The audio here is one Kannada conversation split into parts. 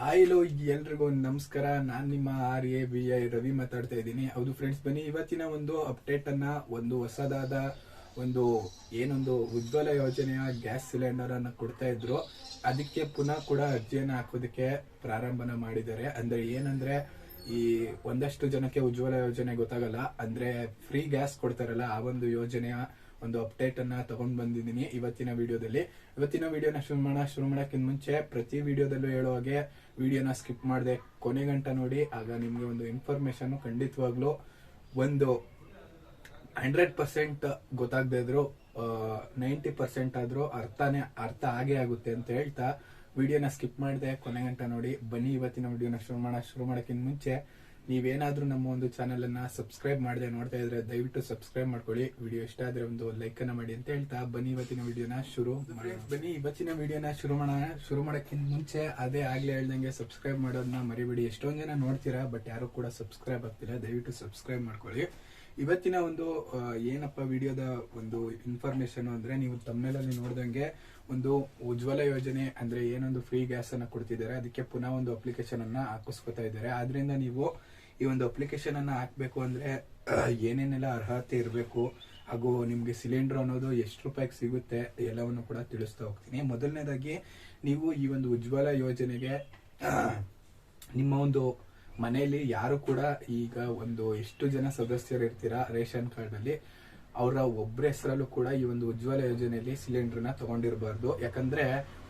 ಆಯ್ಲು ಎಲ್ರಿಗೂ ನಮಸ್ಕಾರ. ನಾನ್ ನಿಮ್ಮ RABI ರವಿ ಮಾತಾಡ್ತಾ ಇದ್ದೀನಿ. ಹೌದು ಫ್ರೆಂಡ್ಸ್, ಬನ್ನಿ ಇವತ್ತಿನ ಒಂದು ಅಪ್ಡೇಟ್ ಅನ್ನ, ಒಂದು ಹೊಸದಾದ ಒಂದು ಏನೊಂದು ಉಜ್ವಲ ಯೋಜನೆಯ ಗ್ಯಾಸ್ ಸಿಲಿಂಡರ್ ಅನ್ನ ಕೊಡ್ತಾ ಇದ್ರು. ಅದಕ್ಕೆ ಪುನಃ ಕೂಡ ಅರ್ಜಿಯನ್ನ ಹಾಕೋದಕ್ಕೆ ಪ್ರಾರಂಭನ ಮಾಡಿದ್ದಾರೆ. ಅಂದ್ರೆ ಏನಂದ್ರೆ, ಈ ಒಂದಷ್ಟು ಜನಕ್ಕೆ ಉಜ್ವಲ ಯೋಜನೆ ಗೊತ್ತಾಗಲ್ಲ. ಅಂದ್ರೆ ಫ್ರೀ ಗ್ಯಾಸ್ ಕೊಡ್ತಾರಲ್ಲ, ಆ ಒಂದು ಯೋಜನೆಯ ಒಂದು ಅಪ್ಡೇಟ್ ಅನ್ನ ತಗೊಂಡ್ ಬಂದಿದ್ದೀನಿ ಇವತ್ತಿನ ವಿಡಿಯೋದಲ್ಲಿ. ಇವತ್ತಿನ ವಿಡಿಯೋನ ಶುರು ಮಾಡಕ್ಕಿಂತ ಮುಂಚೆ ಪ್ರತಿ ವಿಡಿಯೋದಲ್ಲೂ ಹೇಳೋ ಹಾಗೆ ವಿಡಿಯೋನ ಸ್ಕಿಪ್ ಮಾಡದೆ ಕೊನೆ ಗಂಟ ನೋಡಿ. ಆಗ ನಿಮ್ಗೆ ಒಂದು ಇನ್ಫಾರ್ಮೇಶನ್ ಖಂಡಿತವಾಗ್ಲೂ ಒಂದು 100% ಗೊತ್ತಾಗದೇ ಇದ್ರು 90% ಆದ್ರೂ ಅರ್ಥ ಆಗೇ ಆಗುತ್ತೆ ಅಂತ ಹೇಳ್ತಾ ವಿಡಿಯೋನ ಸ್ಕಿಪ್ ಮಾಡದೆ ಕೊನೆ ಗಂಟ ನೋಡಿ. ಬನ್ನಿ ಇವತ್ತಿನ ವಿಡಿಯೋನ ಶುರು ಮಾಡಕ್ಕಿಂತ ಮುಂಚೆ ನೀವೇನಾದ್ರೂ ನಮ್ಮ ಒಂದು ಚಾನೆಲ್ ಅನ್ನ ಸಬ್ಸ್ಕ್ರೈಬ್ ಮಾಡದೆ ನೋಡ್ತಾ ಇದ್ರೆ ದಯವಿಟ್ಟು ಸಬ್ಸ್ಕ್ರೈಬ್ ಮಾಡ್ಕೊಳ್ಳಿ. ವಿಡಿಯೋ ಇಷ್ಟ ಆದ್ರೆ ಒಂದು ಲೈಕ್ ಅನ್ನ ಮಾಡಿ ಅಂತ ಹೇಳ್ತಾ ಬನ್ನಿ ಇವತ್ತಿನ ವಿಡಿಯೋನ ಶುರು ಮಾಡಕ್ಕಿಂತ ಮುಂಚೆ ಅದೇ ಆಗ್ಲೇ ಹೇಳ್ದಂಗೆ ಸಬ್ಸ್ಕ್ರೈಬ್ ಮಾಡೋದನ್ನ ಮರಿಬೇಡಿ. ಎಷ್ಟೊಂದ್ ಜನ ನೋಡ್ತೀರಾ, ಬಟ್ ಯಾರು ಕೂಡ ಸಬ್ಸ್ಕ್ರೈಬ್ ಆಗ್ತಿಲ್ಲ. ದಯವಿಟ್ಟು ಸಬ್ಸ್ಕ್ರೈಬ್ ಮಾಡ್ಕೊಳ್ಳಿ. ಇವತ್ತಿನ ಒಂದು ಏನಪ್ಪ ವಿಡಿಯೋದ ಒಂದು ಇನ್ಫಾರ್ಮೇಶನ್ ಅಂದ್ರೆ, ನೀವು ತಮ್ಮನೇಲಲ್ಲಿ ನೋಡ್ದಂಗೆ ಒಂದು ಉಜ್ವಲ ಯೋಜನೆ ಅಂದ್ರೆ ಏನೊಂದು ಫ್ರೀ ಗ್ಯಾಸ್ ಅನ್ನ ಕೊಡ್ತಿದ್ದಾರೆ. ಅದಕ್ಕೆ ಪುನಃ ಒಂದು ಅಪ್ಲಿಕೇಶನ್ ಅನ್ನ ಹಾಕಿಸ್ಕೊತಾ ಇದ್ದಾರೆ. ಆದ್ರಿಂದ ನೀವು ಈ ಒಂದು ಅಪ್ಲಿಕೇಶನ್ ಅನ್ನ ಹಾಕ್ಬೇಕು ಅಂದ್ರೆ ಏನೇನೆಲ್ಲ ಅರ್ಹತೆ ಇರಬೇಕು, ಹಾಗೂ ನಿಮ್ಗೆ ಸಿಲಿಂಡರ್ ಅನ್ನೋದು ಎಷ್ಟು ರೂಪಾಯಿಗೆ ಸಿಗುತ್ತೆ ಎಲ್ಲವನ್ನು ಕೂಡ ತಿಳಿಸ್ತಾ ಹೋಗ್ತೀನಿ. ಮೊದಲನೇದಾಗಿ, ನೀವು ಈ ಒಂದು ಉಜ್ವಲ ಯೋಜನೆಗೆ ನಿಮ್ಮ ಒಂದು ಮನೆಯಲ್ಲಿ ಯಾರು ಕೂಡ ಈಗ ಒಂದು ಎಷ್ಟು ಜನ ಸದಸ್ಯರು ಇರ್ತೀರಾ ರೇಷನ್ ಕಾರ್ಡ್ ಅಲ್ಲಿ, ಅವರ ಒಬ್ಬರ ಹೆಸರಲ್ಲೂ ಕೂಡ ಈ ಒಂದು ಉಜ್ವಲ ಯೋಜನೆಯಲ್ಲಿ ಸಿಲಿಂಡರ್ ನ ತಗೊಂಡಿರಬಾರ್ದು. ಯಾಕಂದ್ರೆ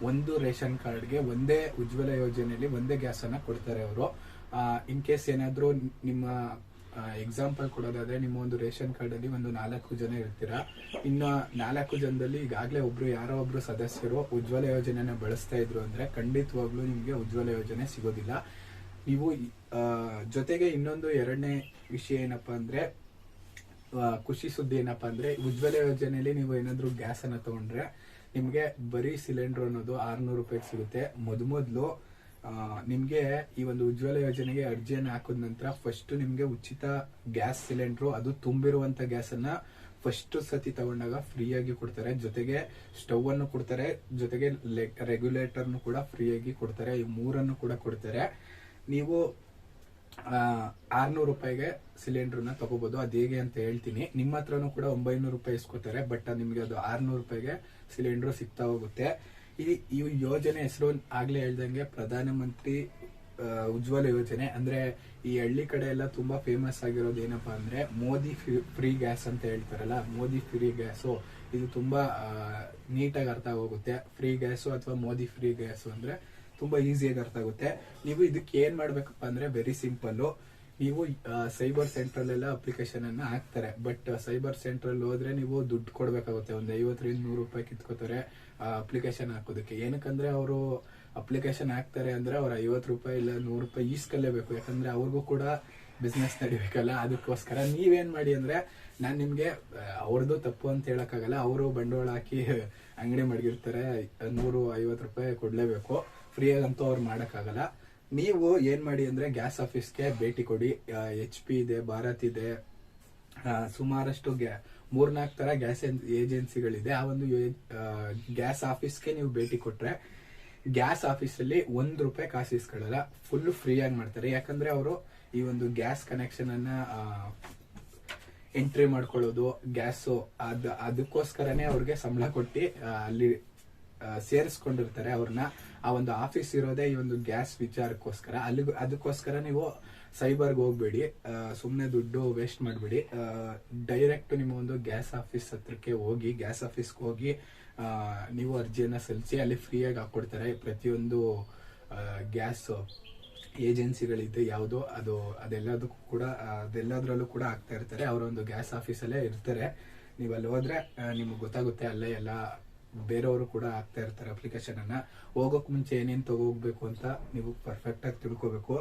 ಒಂದು ರೇಷನ್ ಕಾರ್ಡ್ಗೆ ಒಂದೇ ಉಜ್ವಲ ಯೋಜನೆಯಲ್ಲಿ ಒಂದೇ ಗ್ಯಾಸ್ ಅನ್ನ ಕೊಡ್ತಾರೆ ಅವರು. ಇನ್ ಕೇಸ್ ಏನಾದ್ರೂ ನಿಮ್ಮ ಎಕ್ಸಾಂಪಲ್ ಕೊಡೋದಾದ್ರೆ, ನಿಮ್ಮ ಒಂದು ರೇಷನ್ ಕಾರ್ಡ್ ಅಲ್ಲಿ ಒಂದು 4 ಜನ ಇರ್ತೀರಾ. ಇನ್ನ 4 ಜನದಲ್ಲಿ ಈಗಾಗಲೇ ಯಾರೋ ಒಬ್ರು ಸದಸ್ಯರು ಉಜ್ವಲ ಯೋಜನೆನ ಬಳಸ್ತಾ ಇದ್ರು ಅಂದ್ರೆ ಖಂಡಿತವಾಗ್ಲೂ ನಿಮ್ಗೆ ಉಜ್ವಲ ಯೋಜನೆ ಸಿಗೋದಿಲ್ಲ. ನೀವು ಜೊತೆಗೆ ಇನ್ನೊಂದು ಎರಡನೇ ವಿಷಯ ಏನಪ್ಪಾ ಅಂದ್ರೆ, ಖುಷಿ ಸುದ್ದಿ ಏನಪ್ಪಾ ಅಂದ್ರೆ, ಉಜ್ವಲ ಯೋಜನೆಯಲ್ಲಿ ನೀವು ಏನಾದ್ರು ಗ್ಯಾಸ್ ಅನ್ನ ತಗೊಂಡ್ರೆ ನಿಮ್ಗೆ ಬರೀ ಸಿಲಿಂಡರ್ ಅನ್ನೋದು 600 ರೂಪಾಯಿಗೆ ಸಿಗುತ್ತೆ. ಮೊದಲು ನಿಮ್ಗೆ ಈ ಒಂದು ಉಜ್ವಲ ಯೋಜನೆಗೆ ಅರ್ಜಿಯನ್ನ ಹಾಕಿದ ನಂತರ ಫಸ್ಟ್ ನಿಮ್ಗೆ ಉಚಿತ ಗ್ಯಾಸ್ ಸಿಲಿಂಡರ್, ಅದು ತುಂಬಿರುವಂತ ಗ್ಯಾಸ್ ಅನ್ನ ಫಸ್ಟ್ ಸತಿ ತಗೊಂಡಾಗ ಫ್ರೀ ಆಗಿ ಕೊಡ್ತಾರೆ. ಜೊತೆಗೆ ಸ್ಟವ್ ಅನ್ನು ಕೊಡ್ತಾರೆ, ಜೊತೆಗೆ ರೆಗ್ಯುಲೇಟರ್ ಕೂಡ ಫ್ರೀ ಆಗಿ ಕೊಡ್ತಾರೆ. ಈ ಮೂರನ್ನು ಕೂಡ ಕೊಡ್ತಾರೆ. ನೀವು 600 ರೂಪಾಯಿಗೆ ಸಿಲಿಂಡರ್ ನ ತಗೋಬಹುದು. ಅದು ಹೇಗೆ ಅಂತ ಹೇಳ್ತೀನಿ. ನಿಮ್ಮ ಹತ್ರನೂ ಕೂಡ 900 ರೂಪಾಯಿ ಇಸ್ಕೋತಾರೆ, ಬಟ್ ನಿಮ್ಗೆ ಅದು 600 ರೂಪಾಯಿಗೆ ಸಿಲಿಂಡರ್ ಸಿಗ್ತಾ ಹೋಗುತ್ತೆ. ಈ ಯೋಜನೆ ಹೆಸರು ಆಗ್ಲೇ ಹೇಳ್ದಂಗೆ ಪ್ರಧಾನ ಮಂತ್ರಿ ಉಜ್ವಲ ಯೋಜನೆ. ಅಂದ್ರೆ ಈ ಹಳ್ಳಿ ಕಡೆ ಎಲ್ಲ ತುಂಬಾ ಫೇಮಸ್ ಆಗಿರೋದು ಏನಪ್ಪಾ ಅಂದ್ರೆ, ಮೋದಿ ಫ್ರೀ ಗ್ಯಾಸ್ ಅಂತ ಹೇಳ್ತಾರಲ್ಲ, ಮೋದಿ ಫ್ರೀ ಗ್ಯಾಸು. ಇದು ತುಂಬಾ ನೀಟಾಗಿ ಅರ್ಥ ಆಗೋಗುತ್ತೆ. ಫ್ರೀ ಗ್ಯಾಸು ಅಥವಾ ಮೋದಿ ಫ್ರೀ ಗ್ಯಾಸು ಅಂದ್ರೆ ತುಂಬಾ ಈಸಿಯಾಗಿ ಅರ್ಥ ಆಗುತ್ತೆ. ನೀವು ಇದಕ್ಕೆ ಏನ್ ಮಾಡ್ಬೇಕಪ್ಪ ಅಂದ್ರೆ, ವೆರಿ ಸಿಂಪಲ್. ನೀವು ಸೈಬರ್ ಸೆಂಟ್ರಲ್ ಎಲ್ಲ ಅಪ್ಲಿಕೇಶನ್ ಅನ್ನ ಹಾಕ್ತಾರೆ, ಬಟ್ ಸೈಬರ್ ಸೆಂಟ್ರಲ್ ಹೋದ್ರೆ ನೀವು ದುಡ್ಡು ಕೊಡ್ಬೇಕಾಗುತ್ತೆ. ಒಂದು 50-100 ರೂಪಾಯಿ ಕಿತ್ಕೋತಾರೆ ಅಪ್ಲಿಕೇಶನ್ ಹಾಕೋದಕ್ಕೆ. ಏನಕ್ಕಂದ್ರೆ ಅವರು ಅಪ್ಲಿಕೇಶನ್ ಹಾಕ್ತಾರೆ ಅಂದ್ರೆ ಅವ್ರ 50 ರೂಪಾಯಿ ಇಲ್ಲ 100 ರೂಪಾಯಿ ಈಸ್ಕಲೇಬೇಕು. ಯಾಕಂದ್ರೆ ಅವ್ರಿಗೂ ಕೂಡ ಬಿಸ್ನೆಸ್ ನಡಿಬೇಕಲ್ಲ. ಅದಕ್ಕೋಸ್ಕರ ನೀವೇನ್ ಮಾಡಿ ಅಂದ್ರೆ, ನಾನ್ ನಿಮ್ಗೆ ಅವ್ರದ್ದು ತಪ್ಪು ಅಂತ ಹೇಳಕ್ಕಾಗಲ್ಲ. ಅವರು ಬಂಡವಾಳ ಹಾಕಿ ಅಂಗಡಿ ಮಡಗಿರ್ತಾರೆ, 150 ರೂಪಾಯಿ ಕೊಡ್ಲೇಬೇಕು. ಫ್ರೀ ಆಗಂತೂ ಅವ್ರು ಮಾಡಕ್ಕಾಗಲ್ಲ. ನೀವು ಏನ್ ಮಾಡಿ ಅಂದ್ರೆ, ಗ್ಯಾಸ್ ಆಫೀಸ್ಗೆ ಭೇಟಿ ಕೊಡಿ. HP ಇದೆ, ಭಾರತ್ ಇದೆ, ಸುಮಾರಷ್ಟು 3-4 ತರ ಗ್ಯಾಸ್ ಏಜೆನ್ಸಿಗಳಿದೆ. ಆ ಒಂದು ಗ್ಯಾಸ್ ಆಫೀಸ್ಗೆ ನೀವು ಭೇಟಿ ಕೊಟ್ರೆ ಗ್ಯಾಸ್ ಆಫೀಸಲ್ಲಿ 1 ರೂಪಾಯಿ ಕಾಸು ಇಸ್ಕೊಳ್ಳಲ್ಲ. ಫುಲ್ ಫ್ರೀ ಆಗಿ ಮಾಡ್ತಾರೆ. ಯಾಕಂದ್ರೆ ಅವರು ಈ ಒಂದು ಗ್ಯಾಸ್ ಕನೆಕ್ಷನ್ ಅನ್ನ ಎಂಟ್ರಿ ಮಾಡ್ಕೊಳ್ಳೋದು, ಗ್ಯಾಸು ಅದಕ್ಕೋಸ್ಕರನೇ ಅವ್ರಿಗೆ ಸಂಬಳ ಕೊಟ್ಟು ಅಲ್ಲಿ ಸೇರಿಸ್ಕೊಂಡಿರ್ತಾರೆ ಅವ್ರನ್ನ. ಆ ಒಂದು ಆಫೀಸ್ ಇರೋದೇ ಈ ಒಂದು ಗ್ಯಾಸ್ ವಿಚಾರಕ್ಕೋಸ್ಕರ. ಅದಕ್ಕೋಸ್ಕರ ನೀವು ಸೈಬರ್ಗೆ ಹೋಗ್ಬೇಡಿ, ಸುಮ್ನೆ ದುಡ್ಡು ವೇಸ್ಟ್ ಮಾಡ್ಬೇಡಿ. ಡೈರೆಕ್ಟ್ ನಿಮ್ಮ ಒಂದು ಗ್ಯಾಸ್ ಆಫೀಸ್ ಹತ್ರಕ್ಕೆ ಹೋಗಿ, ಗ್ಯಾಸ್ ಆಫೀಸ್ಗೆ ಹೋಗಿ ನೀವು ಅರ್ಜಿಯನ್ನ ಸಲ್ಲಿಸಿ, ಅಲ್ಲಿ ಫ್ರೀಯಾಗಿ ಹಾಕೊಡ್ತಾರೆ. ಪ್ರತಿಯೊಂದು ಗ್ಯಾಸ್ ಏಜೆನ್ಸಿಗಳಿದೆ ಯಾವುದು ಅದೆಲ್ಲದ್ರಲ್ಲೂ ಕೂಡ ಆಗ್ತಾ ಇರ್ತಾರೆ. ಅವರ ಒಂದು ಗ್ಯಾಸ್ ಆಫೀಸಲ್ಲೇ ಇರ್ತಾರೆ. ನೀವು ಅಲ್ಲಿ ಹೋದ್ರೆ ನಿಮ್ಗೆ ಗೊತ್ತಾಗುತ್ತೆ. ಅಲ್ಲೇ ಎಲ್ಲ ಬೇರೆಯವರು ಕೂಡ ಆಗ್ತಾ ಇರ್ತಾರೆ ಅಪ್ಲಿಕೇಶನ್ ಅನ್ನ. ಹೋಗೋಕ್ ಮುಂಚೆ ಏನೇನ್ ತಗೋಗ್ಬೇಕು ಅಂತ ನೀವು ಪರ್ಫೆಕ್ಟ್ ಆಗಿ ತಿಳ್ಕೋಬೇಕು.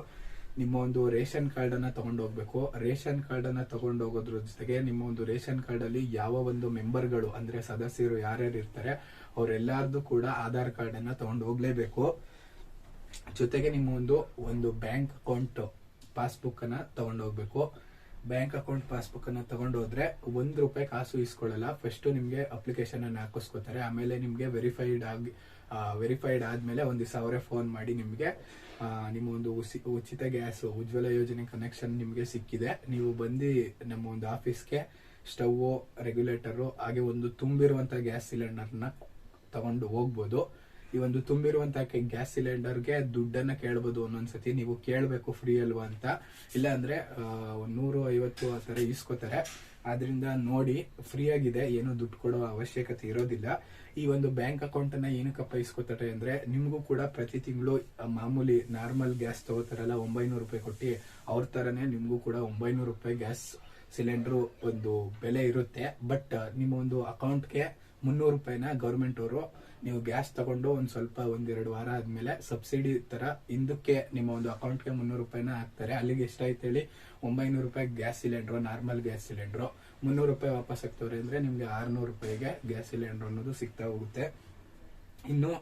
ನಿಮ್ಮ ಒಂದು ರೇಷನ್ ಕಾರ್ಡ್ ಅನ್ನ ತಗೊಂಡು ಹೋಗ್ಬೇಕು. ರೇಷನ್ ಕಾರ್ಡ್ ಅನ್ನ ತಗೊಂಡು ಹೋಗೋದ್ರ ಜೊತೆಗೆ ನಿಮ್ಮ ಒಂದು ರೇಷನ್ ಕಾರ್ಡ್ ಅಲ್ಲಿ ಯಾವ ಒಂದು ಮೆಂಬರ್ಗಳು ಅಂದ್ರೆ ಸದಸ್ಯರು ಯಾರ್ಯಾರು ಇರ್ತಾರೆ ಅವರೆಲ್ಲಾರ್ದು ಕೂಡ ಆಧಾರ್ ಕಾರ್ಡ್ ಅನ್ನ ತಗೊಂಡು ಹೋಗ್ಲೇಬೇಕು. ಜೊತೆಗೆ ನಿಮ್ಮ ಒಂದು ಬ್ಯಾಂಕ್ ಅಕೌಂಟ್ ಪಾಸ್ಬುಕ್ ಅನ್ನ ತಗೊಂಡು ಹೋಗ್ಬೇಕು. ಬ್ಯಾಂಕ್ ಅಕೌಂಟ್ ಪಾಸ್ಬುಕ್ ಅನ್ನ ತಗೊಂಡು ಹೋದ್ರೆ 1 ರೂಪಾಯಿ ಕಾಸು ಇಸ್ಕೊಳ್ಳಲ್ಲ. ಫಸ್ಟ್ ನಿಮ್ಗೆ ಅಪ್ಲಿಕೇಶನ್ ಅನ್ನ ಹಾಕಿಸ್ಕೊತಾರೆ. ಆಮೇಲೆ ನಿಮ್ಗೆ ವೆರಿಫೈಡ್ ವೆರಿಫೈಡ್ ಆದ್ಮೇಲೆ ಒಂದು ದಿವಸ ಅವರೇ ಫೋನ್ ಮಾಡಿ ನಿಮಗೆ ನಿಮ್ಮ ಒಂದು ಉಚಿತ ಗ್ಯಾಸ್ ಉಜ್ವಲ ಯೋಜನೆ ಕನೆಕ್ಷನ್ ನಿಮಗೆ ಸಿಕ್ಕಿದೆ, ನೀವು ಬಂದು ನಮ್ಮ ಒಂದು ಆಫೀಸ್ಗೆ ಸ್ಟವ್, ರೆಗ್ಯುಲೇಟರ್ ಹಾಗೆ ಒಂದು ತುಂಬಿರುವಂತ ಗ್ಯಾಸ್ ಸಿಲಿಂಡರ್ನ ತಗೊಂಡು ಹೋಗ್ಬೋದು. ಈ ಒಂದು ತುಂಬಿರುವಂತ ಗ್ಯಾಸ್ ಸಿಲಿಂಡರ್ಗೆ ದುಡ್ಡನ್ನ ಕೇಳ್ಬೋದು, ಒಂದೊಂದ್ಸತಿ ನೀವು ಕೇಳಬೇಕು ಫ್ರೀ ಅಲ್ವಾ ಅಂತ, ಇಲ್ಲ ಅಂದ್ರೆ 150 ಆ ತರ ಇಸ್ಕೋತಾರೆ. ಆದ್ರಿಂದ ನೋಡಿ, ಫ್ರೀ ಆಗಿದೆ, ಏನು ದುಡ್ಡು ಕೊಡೋ ಅವಶ್ಯಕತೆ ಇರೋದಿಲ್ಲ. ಈ ಒಂದು ಬ್ಯಾಂಕ್ ಅಕೌಂಟ್ ಅನ್ನ ಏನಕ್ಕಪ್ಪ ಇಸ್ಕೋತಾರೆ ಅಂದ್ರೆ, ನಿಮ್ಗೂ ಕೂಡ ಪ್ರತಿ ತಿಂಗಳು ಮಾಮೂಲಿ ನಾರ್ಮಲ್ ಗ್ಯಾಸ್ ತಗೋತಾರಲ್ಲ 900 ರೂಪಾಯಿ ಕೊಟ್ಟು, ಅವ್ರ ತರನೇ ನಿಮ್ಗೂ ಕೂಡ 900 ರೂಪಾಯಿ ಗ್ಯಾಸ್ ಸಿಲಿಂಡರ್ ಒಂದು ಬೆಲೆ ಇರುತ್ತೆ. ಬಟ್ ನಿಮ್ಮ ಒಂದು ಅಕೌಂಟ್ಗೆ 300 ರೂಪಾಯಿನ ಗೌರ್ಮೆಂಟ್ ಅವರು ನೀವು ಗ್ಯಾಸ್ ತಗೊಂಡು ಒಂದೆರಡು ವಾರ ಆದ್ಮೇಲೆ ಸಬ್ಸಿಡಿ ತರ ಹಿಂದಕ್ಕೆ ನಿಮ್ಮ ಒಂದು ಅಕೌಂಟ್ಗೆ 300 ರೂಪಾಯಿನ ಹಾಕ್ತಾರೆ. ಅಲ್ಲಿಗೆ ಎಷ್ಟಾಯ್ತು ಹೇಳಿ, 900 ರೂಪಾಯಿ gas cylinder, normal gas cylinder 300 ರೂಪಾಯಿ ವಾಪಸ್ ಆಗ್ತವ್ರೆ ಅಂದ್ರೆ ನಿಮ್ಗೆ 600 ರೂಪಾಯಿಗೆ ಗ್ಯಾಸ್ ಸಿಲಿಂಡರ್ ಅನ್ನೋದು ಸಿಗ್ತಾ ಹೋಗುತ್ತೆ. ಇನ್ನು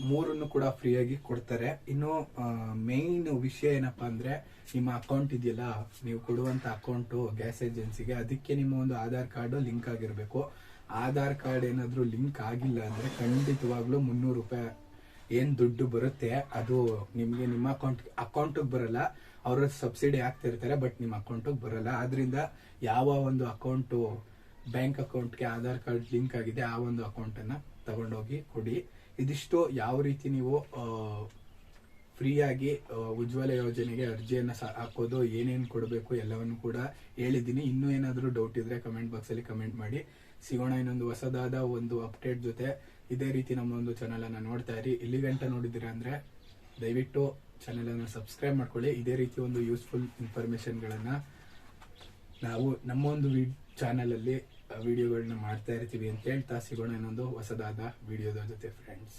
ಮೂರನ್ನು ಕೂಡ ಫ್ರೀಯಾಗಿ ಕೊಡ್ತಾರೆ. ಇನ್ನು ಮೇನ್ ವಿಷಯ ಏನಪ್ಪಾ ಅಂದ್ರೆ, ನಿಮ್ಮ ಅಕೌಂಟ್ ಇದೆಯಲ್ಲ, ನೀವು ಕೊಡುವಂತ ಅಕೌಂಟ್ ಗ್ಯಾಸ್ ಏಜೆನ್ಸಿಗೆ, ಅದಕ್ಕೆ ನಿಮ್ಮ ಒಂದು ಆಧಾರ್ ಕಾರ್ಡ್ ಲಿಂಕ್ ಆಗಿರ್ಬೇಕು. ಆಧಾರ್ ಕಾರ್ಡ್ ಏನಾದ್ರೂ ಲಿಂಕ್ ಆಗಿಲ್ಲ ಅಂದ್ರೆ ಖಂಡಿತವಾಗ್ಲೂ 300 ರೂಪಾಯಿ ಏನ್ ದುಡ್ಡು ಬರುತ್ತೆ ಅದು ನಿಮ್ಗೆ ನಿಮ್ಮ ಅಕೌಂಟ್ ಬರಲ್ಲ. ಅವರು ಸಬ್ಸಿಡಿ ಹಾಕ್ತಿರ್ತಾರೆ, ಬಟ್ ನಿಮ್ಮ ಅಕೌಂಟ್ ಬರಲ್ಲ. ಆದ್ರಿಂದ ಯಾವ ಒಂದು ಅಕೌಂಟ್ ಬ್ಯಾಂಕ್ ಅಕೌಂಟ್ಗೆ ಆಧಾರ್ ಕಾರ್ಡ್ ಲಿಂಕ್ ಆಗಿದೆ ಆ ಒಂದು ಅಕೌಂಟ್ ಅನ್ನ ತಗೊಂಡೋಗಿ ಕೊಡಿ. ಇದಿಷ್ಟು ಯಾವ ರೀತಿ ನೀವು ಫ್ರೀಯಾಗಿ ಉಜ್ವಲ ಯೋಜನೆಗೆ ಅರ್ಜಿಯನ್ನ ಹಾಕೋದು, ಏನೇನು ಕೊಡಬೇಕು ಎಲ್ಲವನ್ನು ಕೂಡ ಹೇಳಿದ್ದೀನಿ. ಇನ್ನೂ ಏನಾದರೂ ಡೌಟ್ ಇದ್ರೆ ಕಮೆಂಟ್ ಬಾಕ್ಸ್ ಅಲ್ಲಿ ಕಮೆಂಟ್ ಮಾಡಿ. ಸಿಗೋಣ ಇನ್ನೊಂದು ಹೊಸದಾದ ಒಂದು ಅಪ್ಡೇಟ್ ಜೊತೆ. ಇದೇ ರೀತಿ ನಮ್ಮ ಒಂದು ಚಾನಲ್ ಅನ್ನ ನೋಡ್ತಾ ಇರಿ. ಇಲ್ಲಿ ಗಂಟ ನೋಡಿದ್ದೀರಾ ಅಂದ್ರೆ ದಯವಿಟ್ಟು ಚಾನೆಲ್ ಅನ್ನು ಸಬ್ಸ್ಕ್ರೈಬ್ ಮಾಡ್ಕೊಳ್ಳಿ. ಇದೇ ರೀತಿ ಒಂದು ಯೂಸ್ಫುಲ್ ಇನ್ಫಾರ್ಮೇಶನ್ ಗಳನ್ನ ನಾವು ನಮ್ಮ ಒಂದು ಚಾನಲ್ ಅಲ್ಲಿ ವಿಡಿಯೋಗಳನ್ನ ಮಾಡ್ತಾ ಇರ್ತೀವಿ ಅಂತ ಹೇಳ್ತಾ, ಸಿಗೋಣ ಇನ್ನೊಂದು ಹೊಸದಾದ ವಿಡಿಯೋದ ಜೊತೆ ಫ್ರೆಂಡ್ಸ್.